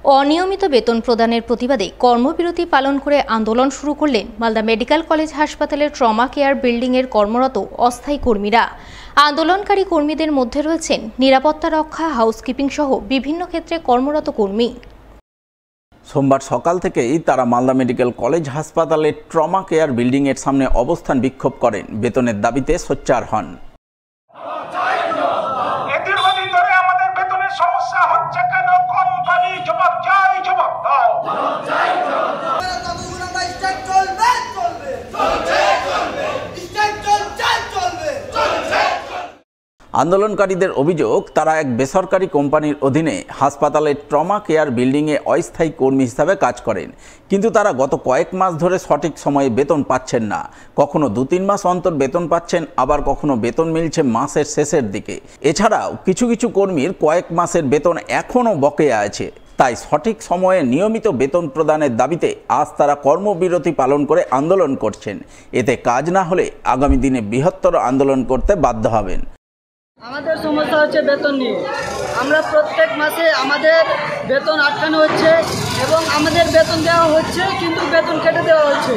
অনিয়মিত বেতন প্রদানের প্রতিবাদে কর্মবিরতি পালন করে আন্দোলন শুরু করলেন মালদা মেডিকেল কলেজ হাসপাতালের ট্রমা কেয়ার বিল্ডিংয়ের কর্মরত অস্থায়ী কর্মীরা। আন্দোলনকারী কর্মীদের মধ্যে রয়েছেন নিরাপত্তা রক্ষা, হাউসকিপিং সহ বিভিন্ন ক্ষেত্রে কর্মরত কর্মী। সোমবার সকাল থেকেই তারা মালদা মেডিকেল কলেজ হাসপাতালের ট্রমা কেয়ার বিল্ডিংয়ের সামনে অবস্থান বিক্ষোভ করেন, বেতনের দাবিতে সোচ্চার হন। আন্দোলনকারীদের অভিযোগ, তারা এক বেসরকারি কোম্পানির অধীনে হাসপাতালের ট্রমা কেয়ার বিল্ডিংয়ে অস্থায়ী কর্মী হিসাবে কাজ করেন, কিন্তু তারা গত কয়েক মাস ধরে সঠিক সময়ে বেতন পাচ্ছেন না। কখনো 2-3 মাস অন্তর বেতন পাচ্ছেন, আবার কখনো বেতন মিলছে মাসের শেষের দিকে। এছাড়াও কিছু কিছু কর্মীর কয়েক মাসের বেতন এখনও বকেয়া আছে। তাই সঠিক সময়ে নিয়মিত বেতন প্রদানের দাবিতে আজ তারা কর্মবিরতি পালন করে আন্দোলন করছেন। এতে কাজ না হলে আগামী দিনে বৃহত্তর আন্দোলন করতে বাধ্য হবেন। আমাদের সমস্যা হচ্ছে বেতন নিয়ে। আমরা প্রত্যেক মাসে আমাদের বেতন আটকানো হচ্ছে এবং আমাদের বেতন দেওয়া হচ্ছে, কিন্তু বেতন কেটে দেওয়া হচ্ছে।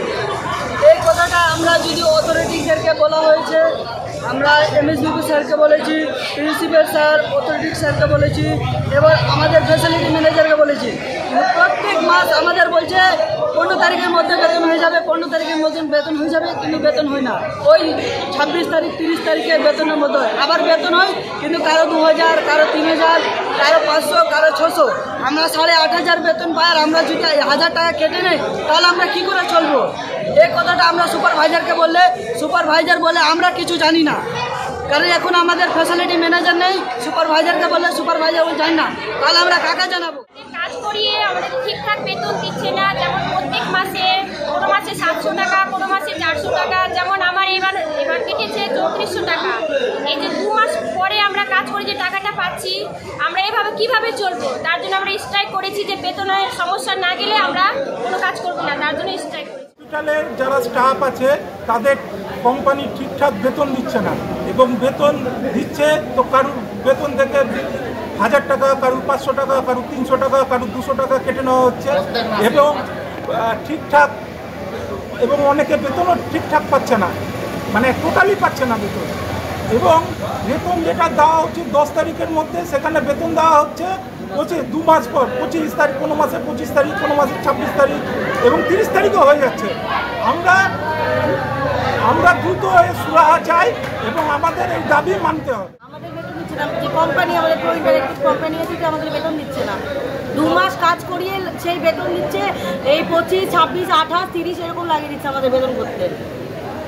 এই কথাটা আমরা যদি অথরিটিদেরকে বলা হয়েছে, আমরা এমএসবিপি স্যারকে বলেছি, প্রিন্সিপাল স্যার, অথরিটি স্যারকে বলেছি, এবার আমাদের ফ্যাসিলিটি ম্যানেজারকে বলেছি। প্রত্যেক মাস আমাদের বলছে 15 তারিখের মধ্যে বেতন হয়ে যাবে, 15 তারিখের মধ্যে বেতন হয়ে যাবে, কিন্তু বেতন হয় না। ওই 26 তারিখ 30 তারিখে বেতনের মধ্যে হয়, আবার বেতন হয়, কিন্তু কারো 2000, কারো 3000, কারো 500, কারো 600। আমরা 8500 বেতন পাই, আর আমরা যদি 1000 টাকা কেটে নেই, তাহলে আমরা কি করে চলবো? এই কথাটা আমরা সুপারভাইজারকে বললে সুপারভাইজার বলে আমরা কিছু জানি না, কারণ এখন আমাদের ফ্যাসিলিটি ম্যানেজার নেই। সুপারভাইজারকে বললে সুপারভাইজার জানি না, তাহলে আমরা কাকে জানাবো? কাজ করিয়ে আমাদের ঠিকঠাক বেতন দিচ্ছে না। যেমন প্রত্যেক মাসে কোনো মাসে 700 টাকা, কোনো মাসে 400 টাকা, যেমন আমার এবার কেটেছে 3400 টাকা। এই যে 2 মাস পরে আমরা কাজ করে যে টাকাটা পাচ্ছি, আমরা এভাবে কিভাবে চলবো? তার জন্য আমরা স্ট্রাইক করেছি যে বেতনের সমস্যা না গেলে আমরা কোনো কাজ করবো না, তার জন্য স্ট্রাইক করেছি। হসপিটালে যারা স্টাফ আছে তাদের কোম্পানি ঠিকঠাক বেতন দিচ্ছে না, এবং বেতন দিচ্ছে তো কারুর বেতন থেকে 1000 টাকা, কারুর 500 টাকা, কারুর 300 টাকা, কারুর 200 টাকা কেটে নেওয়া হচ্ছে, এবং ঠিকঠাক, এবং অনেকে বেতনও ঠিকঠাক পাচ্ছে না, মানে টোটালি পাচ্ছে না বেতন। এবং বেতন যেটা দেওয়া উচিত 10 তারিখের মধ্যে, সেখানে বেতন দেওয়া হচ্ছে 2 মাস পর, 25 তারিখ, কোনো মাসে 25 তারিখ, কোনো মাসে 26 তারিখ, এবং 30 তারিখও হয়ে যাচ্ছে। আমরা দ্রুত সুরাহা চাই এবং আমাদের এই দাবি মানতে হবে। আমাদের বেতন দিচ্ছে না, যে কোম্পানি আমাদের প্রো-ইন্টারেক্টিভ কোম্পানি আছে, আমাদের বেতন দিচ্ছে না। 2 মাস কাজ করিয়ে সেই বেতন দিচ্ছে এই 25, 26, 28, 30 এরকম লাগিয়ে দিচ্ছে আমাদের বেতন করতে।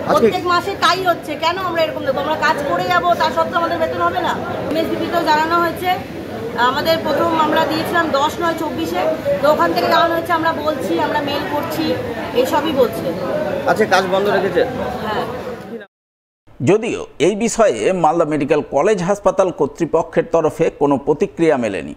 প্রত্যেক মাসে তাই হচ্ছে। কেন আমরা এরকম দেবো? আমরা কাজ করে যাবো, তার সত্ত্বেও আমাদের বেতন হবে না। এমএসবিপিতেও জানানো হয়েছে, আমাদের প্রথম আমরা দিয়েছিলাম 10/9/24-এ, তো ওখান থেকে জানানো হয়েছে, আমরা বলছি, আমরা মেল করছি, এসবই বলছে। আচ্ছা, কাজ বন্ধ রেখেছে? হ্যাঁ। যদিও এই বিষয়ে মালদা মেডিকেল কলেজ হাসপাতাল কর্তৃপক্ষের তরফে কোনো প্রতিক্রিয়া মেলেনি।